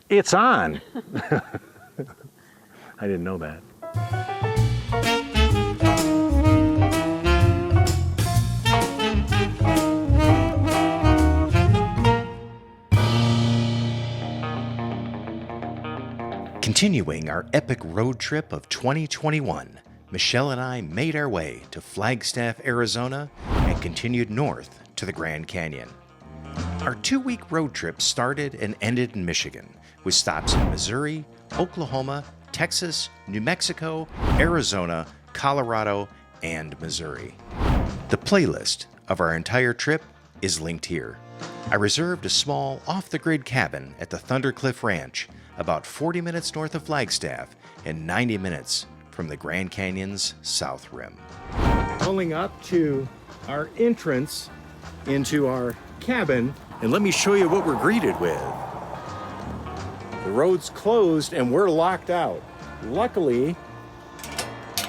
It's on. I didn't know that. Continuing our epic road trip of 2021, Michelle and I made our way to Flagstaff, Arizona, and continued north to the Grand Canyon. Our 2-week road trip started and ended in Michigan, with stops in Missouri, Oklahoma, Texas, New Mexico, Arizona, Colorado, and Missouri. The playlist of our entire trip is linked here. I reserved a small, off-the-grid cabin at the Thundercliff Ranch, about 40 minutes north of Flagstaff and 90 minutes from the Grand Canyon's south rim. Pulling up to our entrance into our cabin, and let me show you what we're greeted with. The road's closed and we're locked out. Luckily,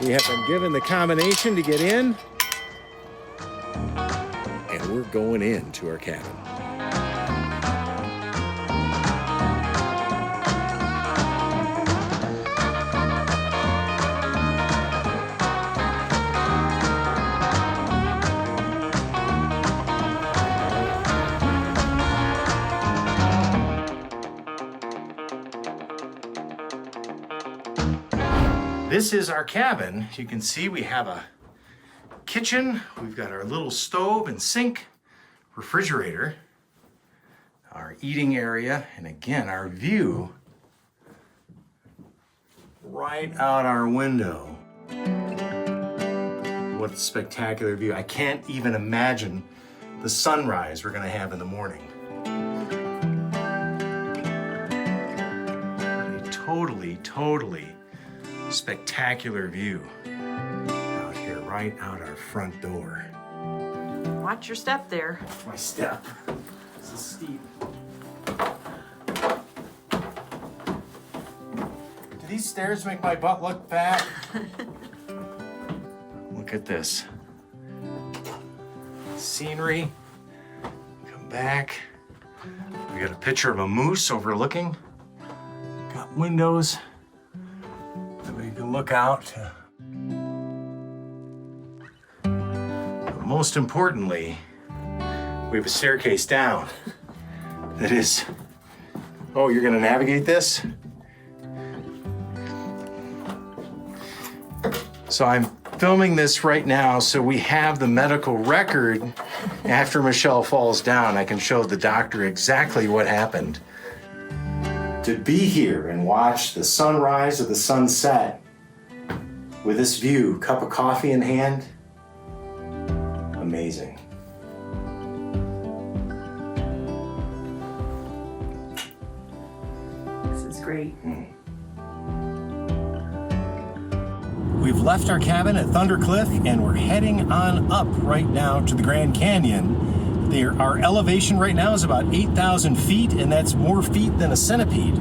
we have been given the combination to get in, and we're going into our cabin. This is our cabin. You can see we have a kitchen. We've got our little stove and sink, refrigerator, our eating area, and again, our view right out our window. What a spectacular view. I can't even imagine the sunrise we're gonna have in the morning. A totally spectacular view out here, right out our front door. Watch your step there. My step. This is steep. Do these stairs make my butt look fat? Look at this. Scenery. Come back. We got a picture of a moose overlooking. Got windows. We can look out. But most importantly, we have a staircase down that is, oh, you're gonna navigate this? So I'm filming this right now so we have the medical record. After Michelle falls down, I can show the doctor exactly what happened. To be here and watch the sunrise or the sunset with this view, cup of coffee in hand, amazing. This is great. We've left our cabin at Thundercliff and we're heading on up right now to the Grand Canyon. Our elevation right now is about 8,000 feet, and that's more feet than a centipede.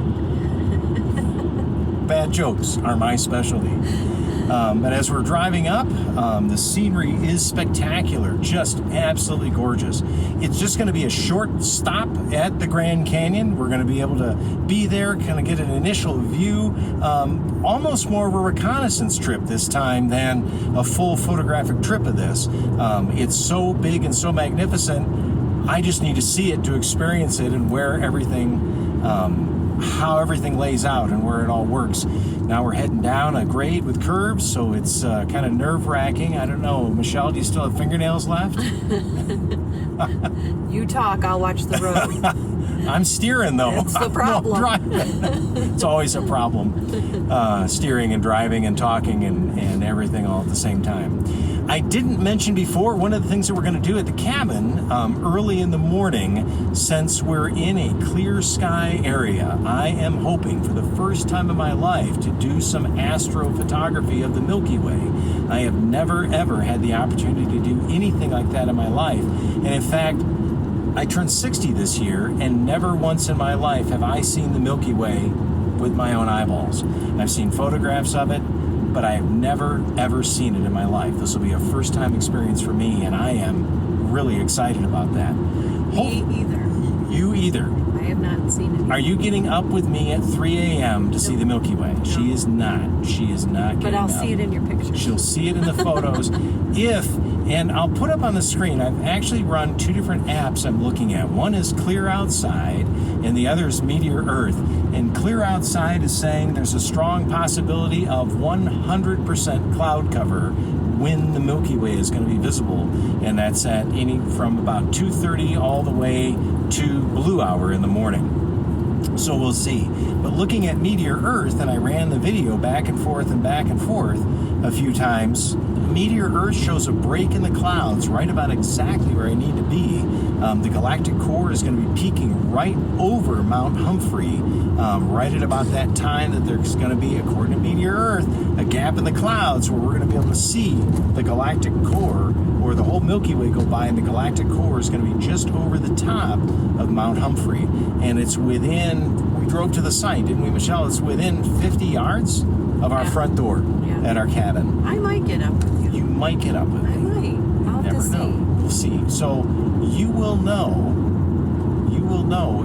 Bad jokes are my specialty. But as we're driving up, the scenery is spectacular, just absolutely gorgeous. It's just going to be a short stop at the Grand Canyon. We're going to be able to be there, kind of get an initial view, almost more of a reconnaissance trip this time than a full photographic trip of this. It's so big and so magnificent. I just need to see it to experience it and where everything, how everything lays out and where it all works. Now we're heading down a grade with curves, so it's kind of nerve-wracking. I don't know, Michelle, do you still have fingernails left? You talk, I'll watch the road. I'm steering though. That's the problem. I'm driving. It's always a problem, steering and driving and talking and everything all at the same time. I didn't mention before, one of the things that we're going to do at the cabin early in the morning, since we're in a clear sky area, I am hoping for the first time in my life to do some astrophotography of the Milky Way. I have never ever had the opportunity to do anything like that in my life. And in fact, I turned 60 this year, and never once in my life have I seen the Milky Way with my own eyeballs. I've seen photographs of it, but I have never, ever seen it in my life. This will be a first-time experience for me, and I am really excited about that. Me either. You either. I have not seen it. Are you getting up with me at 3 a.m. to see the Milky Way? No. She is not. She is not getting up. But I'll see it in your pictures. She'll see it in the photos. And I'll put up on the screen, I've actually run 2 different apps I'm looking at. One is Clear Outside, and the other is MeteoEarth. And Clear Outside is saying there's a strong possibility of 100% cloud cover when the Milky Way is going to be visible. And that's at from about 2:30 all the way to blue hour in the morning. So we'll see. But looking at MeteoEarth, and I ran the video back and forth a few times, MeteoEarth shows a break in the clouds right about exactly where I need to be. The galactic core is going to be peaking right over Mount Humphrey, right at about that time that there's going to be, according to MeteoEarth, a gap in the clouds where we're going to be able to see the galactic core, or the whole Milky Way go by, and the galactic core is going to be just over the top of Mount Humphrey. And it's within, we drove to the site, didn't we, Michelle? It's within 50 yards of our front door at our cabin. I might get up with you. You might get up with me. I might. I'll have to see. We'll see. So you will know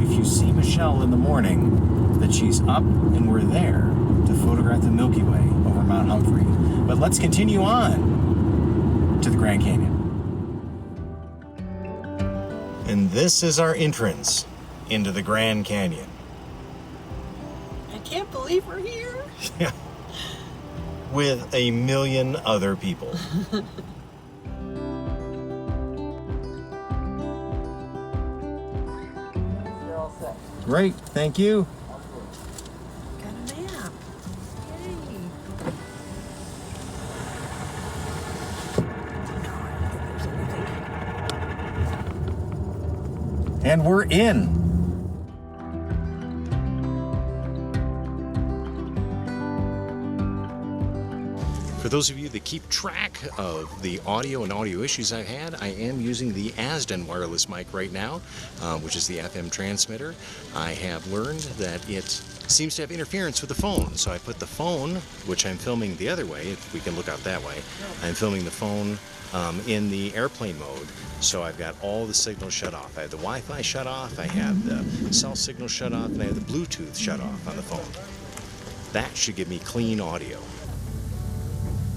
if you see Michelle in the morning that she's up and we're there to photograph the Milky Way over Mount Humphrey. But let's continue on to the Grand Canyon. And this is our entrance into the Grand Canyon. I can't believe we're here. Yeah. With a million other people. Great, thank you. Got a map. Yay. And we're in. For those of you that keep track of the audio and audio issues I've had, I am using the Asden wireless mic right now, which is the FM transmitter. I have learned that it seems to have interference with the phone, so I put the phone, which I'm filming the other way, if we can look out that way, I'm filming the phone in the airplane mode, so I've got all the signals shut off. I have the Wi-Fi shut off, I have the cell signal shut off, and I have the Bluetooth shut off on the phone. That should give me clean audio.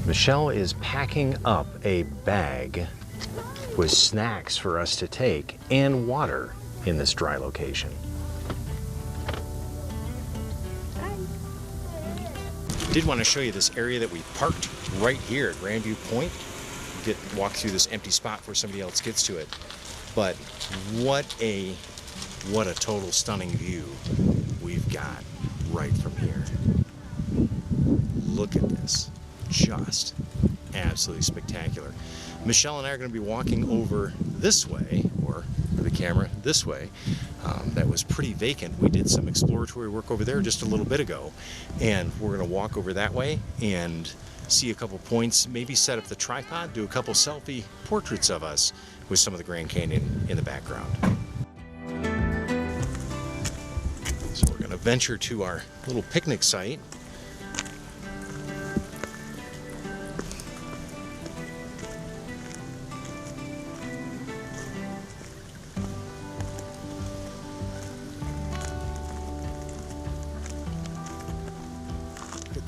Michelle is packing up a bag with snacks for us to take and water in this dry location. Did want to show you this area that we parked right here at Grandview Point. Walk through this empty spot before somebody else gets to it. But what a total stunning view we've got right from here. Look at this. Just absolutely spectacular. Michelle and I are going to be walking over this way, or for the camera, this way. That was pretty vacant. We did some exploratory work over there just a little bit ago, and we're going to walk over that way and see a couple points, maybe set up the tripod, do a couple selfie portraits of us with some of the Grand Canyon in the background. So we're going to venture to our little picnic site.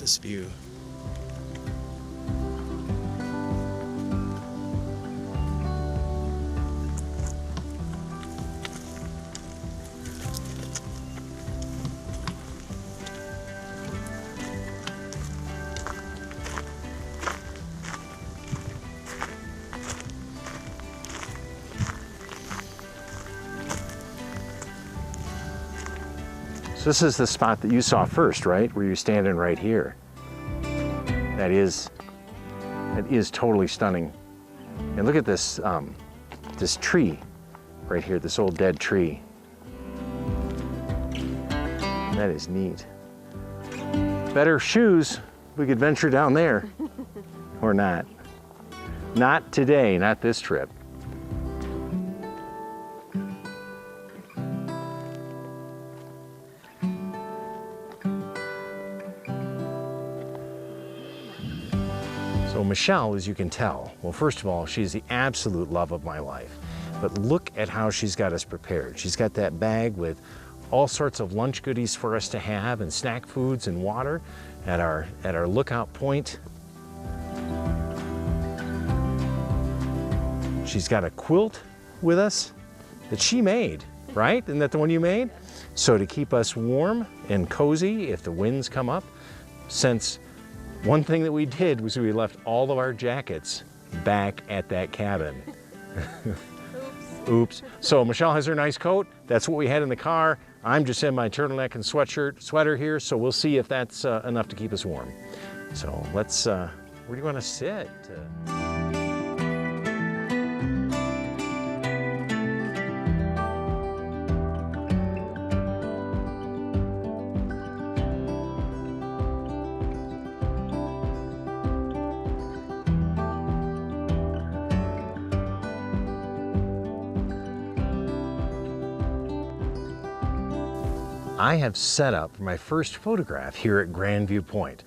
This view. So this is the spot that you saw first, right? Where you're standing right here. That is totally stunning. And look at this, this tree right here, this old dead tree. That is neat. Better shoes, we could venture down there. Or not. Not today, not this trip. So Michelle, as you can tell, well, first of all, she's the absolute love of my life. but look at how she's got us prepared. She's got that bag with all sorts of lunch goodies for us to have and snack foods and water at our lookout point. She's got a quilt with us that she made, right? Isn't that the one you made? So to keep us warm and cozy if the winds come up, since one thing that we did was we left all of our jackets back at that cabin. Oops. So Michelle has her nice coat. That's what we had in the car. I'm just in my turtleneck and sweater here, so we'll see if that's enough to keep us warm. So let's, where do you want to sit? I have set up my first photograph here at Grandview Point.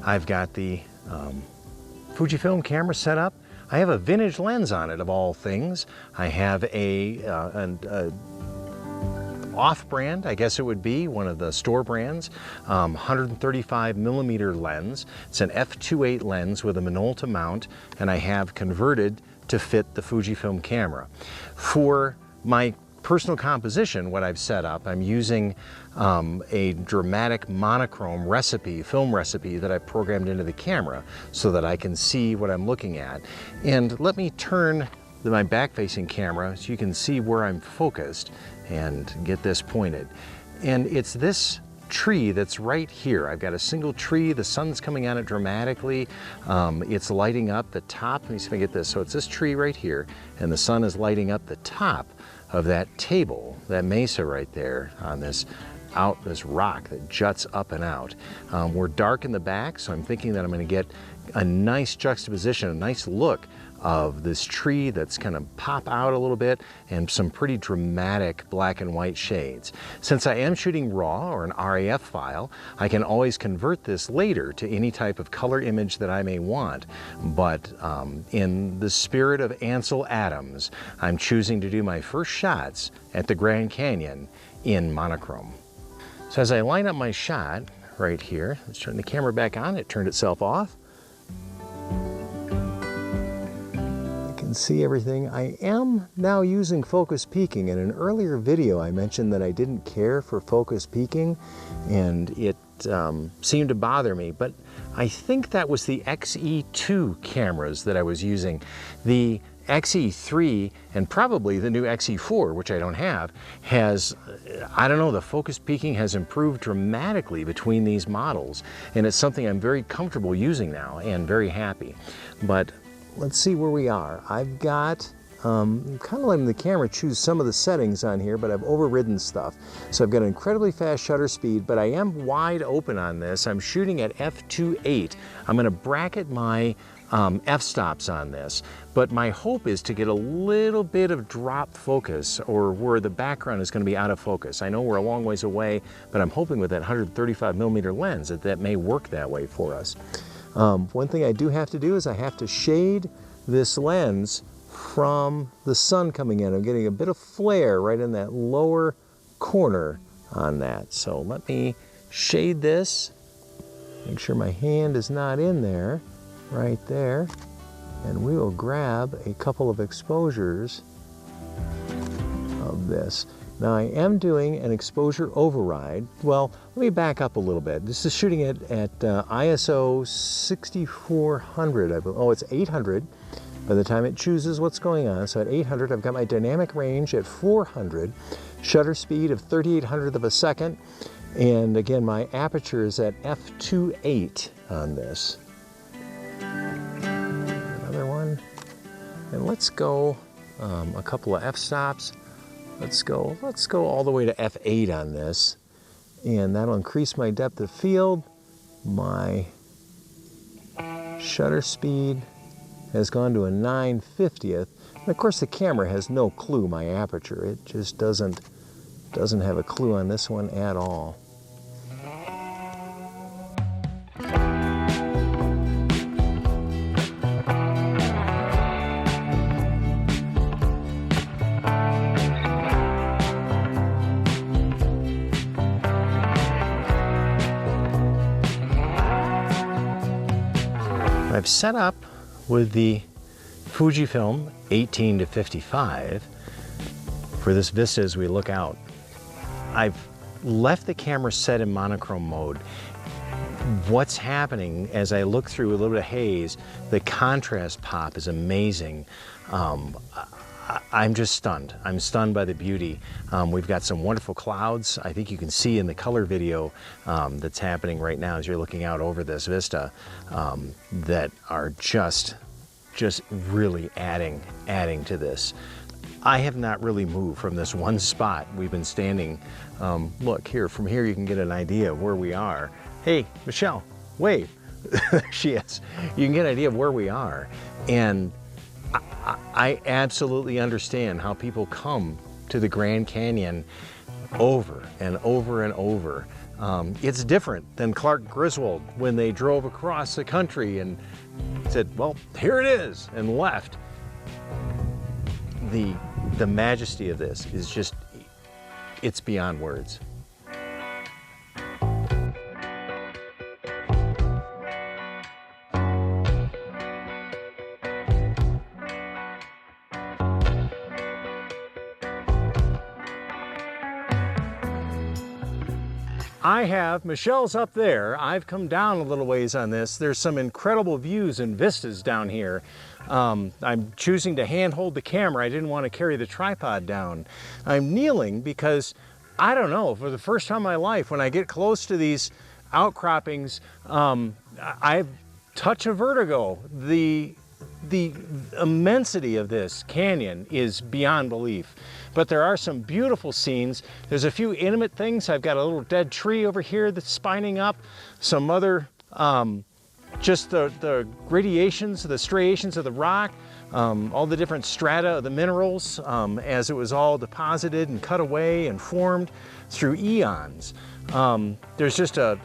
I've got the Fujifilm camera set up. I have a vintage lens on it, of all things. I have an off-brand, I guess it would be, one of the store brands, 135 millimeter lens. It's an f2.8 lens with a Minolta mount, and I have converted to fit the Fujifilm camera. For my personal composition, what I've set up, I'm using a dramatic monochrome recipe, film recipe that I programmed into the camera so that I can see what I'm looking at. And let me turn my back-facing camera so you can see where I'm focused and get this pointed. And it's this tree that's right here. I've got a single tree, the sun's coming on it dramatically. It's lighting up the top. Let me see if I can get this. So it's this tree right here, and the sun is lighting up the top of that table, that mesa right there on this rock that juts up and out. We're dark in the back, so I'm thinking that I'm going to get a nice juxtaposition, a nice look of this tree that's kind of pop out a little bit and some pretty dramatic black and white shades. Since I am shooting RAW or an RAF file, I can always convert this later to any type of color image that I may want. But in the spirit of Ansel Adams, I'm choosing to do my first shots at the Grand Canyon in monochrome. So as I line up my shot right here, let's turn the camera back on. It turned itself off. See everything. I am now using focus peaking. In an earlier video I mentioned that I didn't care for focus peaking and it seemed to bother me, but I think that was the XE2 cameras that I was using. The XE3 and probably the new XE4, which I don't have, has, I don't know, the focus peaking has improved dramatically between these models, and it's something I'm very comfortable using now and very happy. But let's see where we are. I've got, I'm kind of letting the camera choose some of the settings on here, but I've overridden stuff. So I've got an incredibly fast shutter speed, but I am wide open on this. I'm shooting at f2.8. I'm going to bracket my f-stops on this, but my hope is to get a little bit of drop focus or where the background is going to be out of focus. I know we're a long ways away, but I'm hoping with that 135 millimeter lens that may work that way for us. One thing I do have to do is I have to shade this lens from the sun coming in. I'm getting a bit of flare right in that lower corner on that. So let me shade this, make sure my hand is not in there, right there, and we will grab a couple of exposures of this. Now I am doing an exposure override. Well, let me back up a little bit. This is shooting at ISO 6400. Oh, it's 800 by the time it chooses what's going on. So at 800, I've got my dynamic range at 400, shutter speed of 3800th of a second, and again, my aperture is at f2.8 on this. Another one, and let's go a couple of f-stops. Let's go all the way to f8 on this, and that'll increase my depth of field. My shutter speed has gone to a 9/50th, and of course the camera has no clue my aperture. It just doesn't have a clue on this one at all. I've set up with the Fujifilm 18 to 55 for this vista as we look out. I've left the camera set in monochrome mode. What's happening as I look through a little bit of haze, the contrast pop is amazing. I'm just stunned. I'm stunned by the beauty. We've got some wonderful clouds. I think you can see in the color video that's happening right now as you're looking out over this vista that are just really adding to this. I have not really moved from this one spot. We've been standing, look here, from here you can get an idea of where we are. Hey, Michelle, wave. There she is. You can get an idea of where we are. And I absolutely understand how people come to the Grand Canyon over and over and over. It's different than Clark Griswold when they drove across the country and said, well, here it is, and left. The majesty of this is just, it's beyond words. Michelle's up there. I've come down a little ways on this. There's some incredible views and vistas down here. I'm choosing to handhold the camera. I didn't want to carry the tripod down. I'm kneeling because, I don't know, for the first time in my life, when I get close to these outcroppings, I touch a vertigo. The immensity of this canyon is beyond belief. But there are some beautiful scenes. There's a few intimate things. I've got a little dead tree over here that's spining up. Some other, just the gradations, the striations of the rock, all the different strata of the minerals as it was all deposited and cut away and formed through eons. There's just to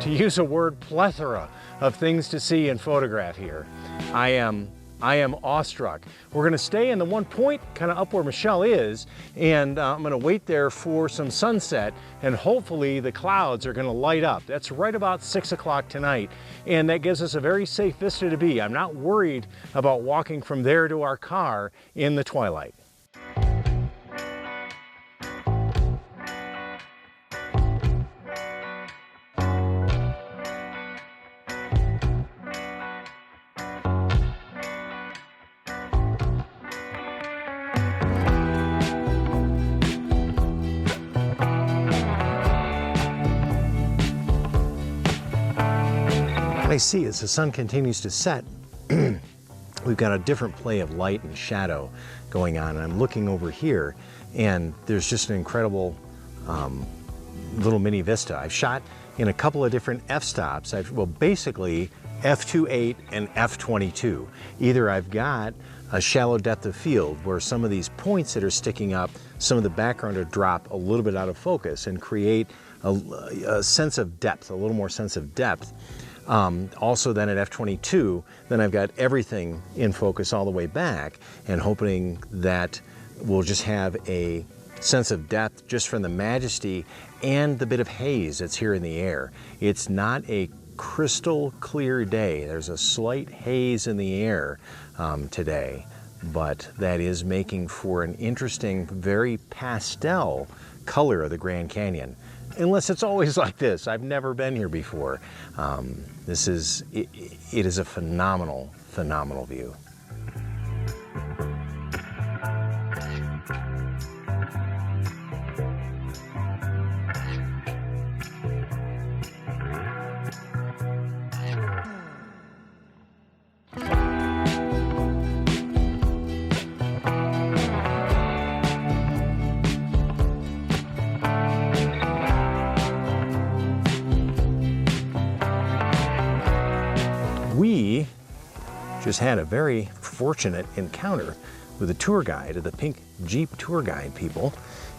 use a word, plethora of things to see and photograph here. I am awestruck. We're gonna stay in the one point, kind of up where Michelle is, and I'm gonna wait there for some sunset, and hopefully the clouds are gonna light up. That's right about 6 o'clock tonight, and that gives us a very safe vista to be. I'm not worried about walking from there to our car in the twilight. I see as the sun continues to set, we've got a different play of light and shadow going on. And I'm looking over here, and there's just an incredible little mini vista. I've shot in a couple of different f-stops. Well, basically f2.8 and f22. Either I've got a shallow depth of field where some of these points that are sticking up, some of the background are drop a little bit out of focus and create a sense of depth, a little more sense of depth. Also then at f22, then I've got everything in focus all the way back, and hoping that we'll just have a sense of depth just from the majesty and the bit of haze that's here in the air. It's not a crystal clear day. There's a slight haze in the air today, but that is making for an interesting, very pastel color of the Grand Canyon. Unless it's always like this. I've never been here before. It is a phenomenal, phenomenal view. We just had a very fortunate encounter with a tour guide of the pink Jeep tour guide people,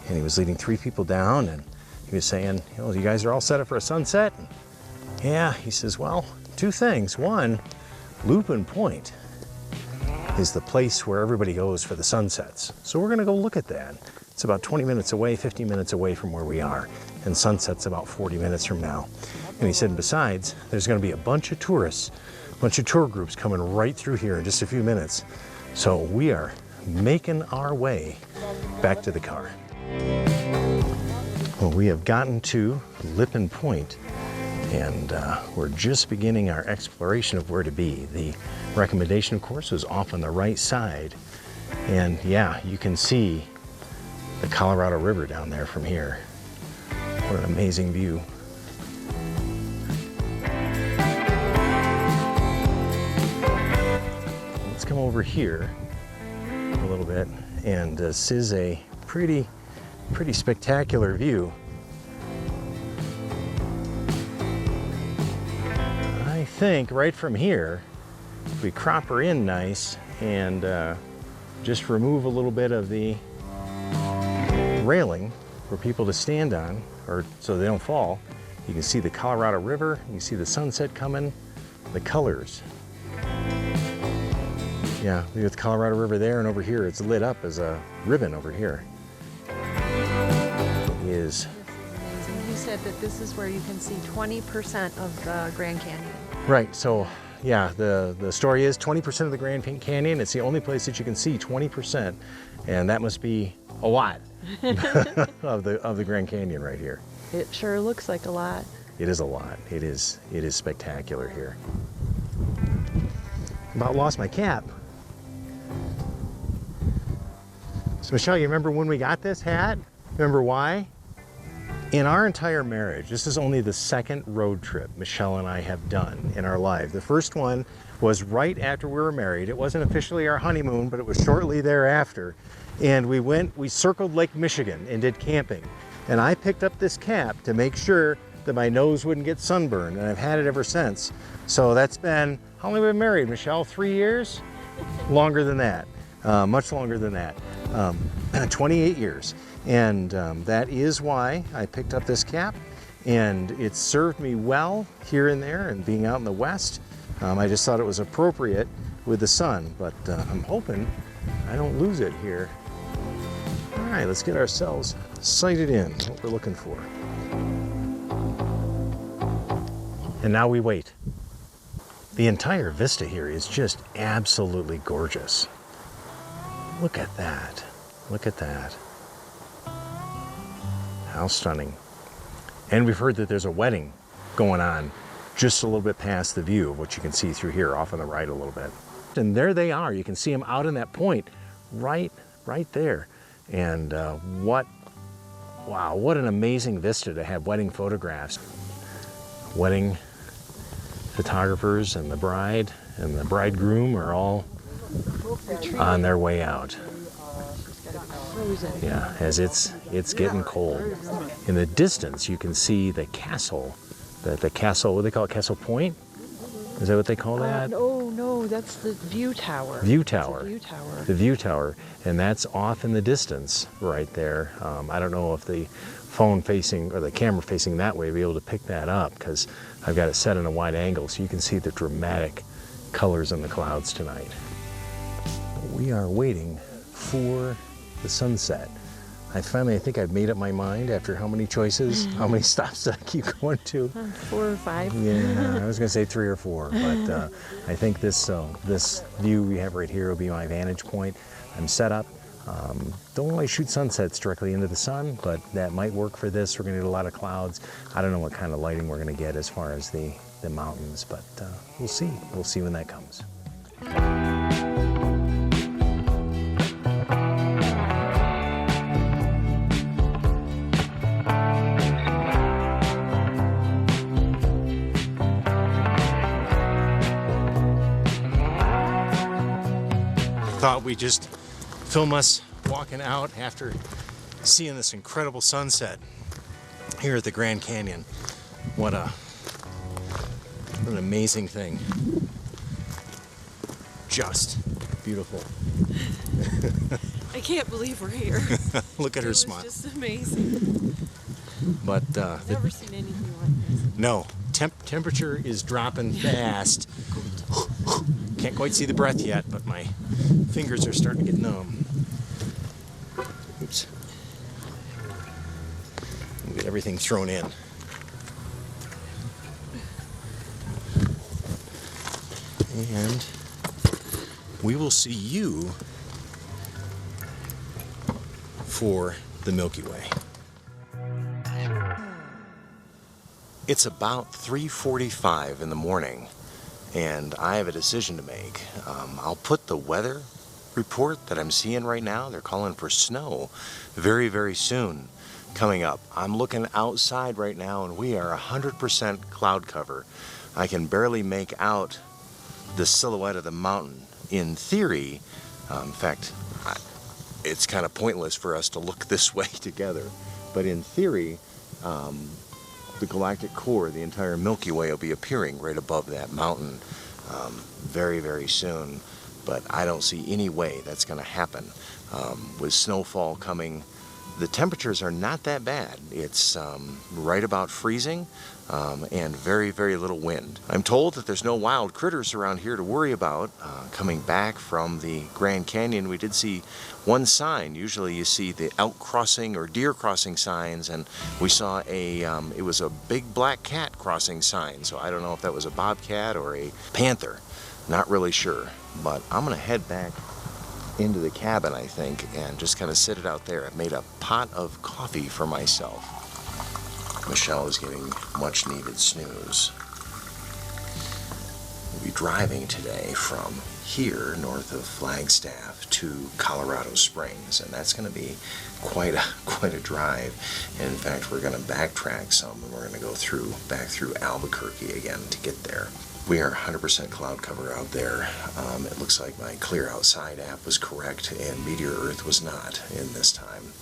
and he was leading 3 people down, and he was saying, you guys are all set up for a sunset? And yeah, he says, well, 2 things. One, Lipan Point is the place where everybody goes for the sunsets. So we're gonna go look at that. It's about 20 minutes away, 15 minutes away from where we are, and sunset's about 40 minutes from now. And he said, besides, there's gonna be a bunch of tourists bunch of tour groups coming right through here in just a few minutes. So we are making our way back to the car. Well, we have gotten to Lipan Point, and we're just beginning our exploration of where to be. The recommendation, of course, was off on the right side. And yeah, you can see the Colorado River down there from here. What an amazing view. Let's come over here a little bit, and this is a pretty spectacular view. I think right from here, if we crop her in nice and just remove a little bit of the railing for people to stand on, or so they don't fall, you can see the Colorado River, you can see the sunset coming, the colors. Yeah, look at the Colorado River there, and over here it's lit up as a ribbon over here. It is. Amazing. You said that this is where you can see 20% of the Grand Canyon. Right, so yeah, the story is 20% of the Grand Canyon. It's the only place that you can see 20%, and that must be a lot of the Grand Canyon right here. It sure looks like a lot. It is a lot. It is spectacular here. About lost my cap. So Michelle, you remember when we got this hat? Remember why? In our entire marriage, this is only the second road trip Michelle and I have done in our life. The first one was right after we were married. It wasn't officially our honeymoon, but it was shortly thereafter. And we circled Lake Michigan and did camping. And I picked up this cap to make sure that my nose wouldn't get sunburned, and I've had it ever since. So that's been, how long have we been married, Michelle? 3 years? Longer than that, much longer than that. 28 years. And that is why I picked up this cap, and it served me well here and there, and being out in the West, I just thought it was appropriate with the sun, but I'm hoping I don't lose it here. All right, let's get ourselves sighted in, what we're looking for. And now we wait. The entire vista here is just absolutely gorgeous. Look at that. Look at that. How stunning. And we've heard that there's a wedding going on just a little bit past the view of what you can see through here, off on the right a little bit. And there they are. You can see them out in that point right there. And wow, what an amazing vista to have wedding photographs. Wedding photographers and the bride and the bridegroom are all on their way out. Yeah, as it's getting cold. In the distance, you can see the castle. The castle, what do they call it? Castle Point? Is that what they call that? No, that's the view tower. View tower. It's a view tower. The view tower, and that's off in the distance right there. I don't know if the phone facing or the camera facing that way will be able to pick that up, because I've got it set in a wide angle so you can see the dramatic colors in the clouds tonight. We are waiting for the sunset. I think I've made up my mind after how many choices, how many stops I keep going to. 4 or 5. Yeah, I was going to say 3 or 4, but I think this view we have right here will be my vantage point. I'm set up. Don't really shoot sunsets directly into the sun, but that might work for this. We're going to get a lot of clouds. I don't know what kind of lighting we're going to get as far as the mountains, but we'll see. We'll see when that comes. Thought we'd just film us walking out after seeing this incredible sunset here at the Grand Canyon. What an amazing thing. Just beautiful. I can't believe we're here. Look at her smile. It's just amazing. But I've never seen anything like this. no, temperature is dropping fast. Can't quite see the breath yet, but my fingers are starting to get numb. Oops. We'll get everything thrown in. And we will see you for the Milky Way. It's about 3:45 in the morning, and I have a decision to make. I'll put the weather report that I'm seeing right now. They're calling for snow very, very soon coming up. I'm looking outside right now, and we are 100% cloud cover. I can barely make out the silhouette of the mountain. In theory, in fact, it's kind of pointless for us to look this way together, but in theory, the galactic core, the entire Milky Way, will be appearing right above that mountain very, very soon. But I don't see any way that's going to happen. With snowfall coming, the temperatures are not that bad. It's right about freezing and very, very little wind. I'm told that there's no wild critters around here to worry about. Coming back from the Grand Canyon, we did see one sign. Usually you see the elk crossing or deer crossing signs, and we saw it was a big black cat crossing sign. So I don't know if that was a bobcat or a panther. Not really sure. But I'm gonna head back into the cabin, I think, and just kind of sit it out there. I've made a pot of coffee for myself. Michelle is getting much needed snooze. We'll be driving today from here north of Flagstaff to Colorado Springs, and that's going to be quite a drive. And in fact, we're going to backtrack some, and we're going to go back through Albuquerque again to get there. We are 100% cloud cover out there. It looks like my Clear Outside app was correct, and MeteoEarth was not in this time.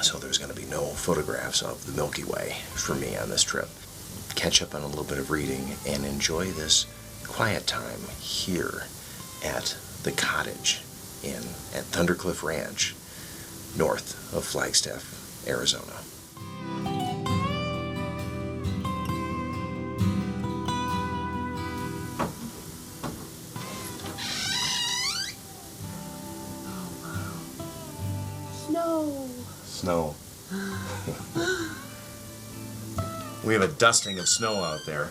So there's going to be no photographs of the Milky Way for me on this trip. Catch up on a little bit of reading and enjoy this quiet time here at the Cottage at Thundercliff Ranch, north of Flagstaff, Arizona. Snow. We have a dusting of snow out there.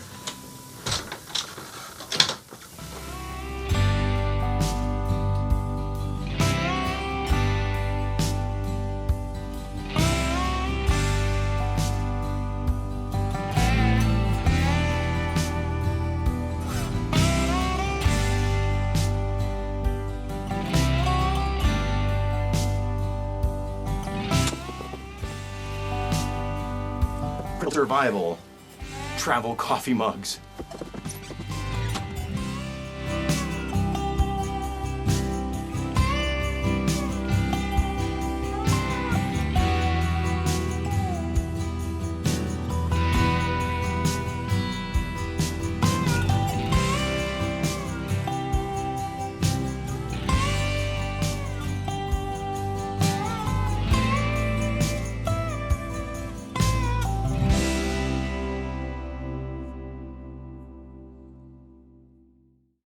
Survival travel coffee mugs.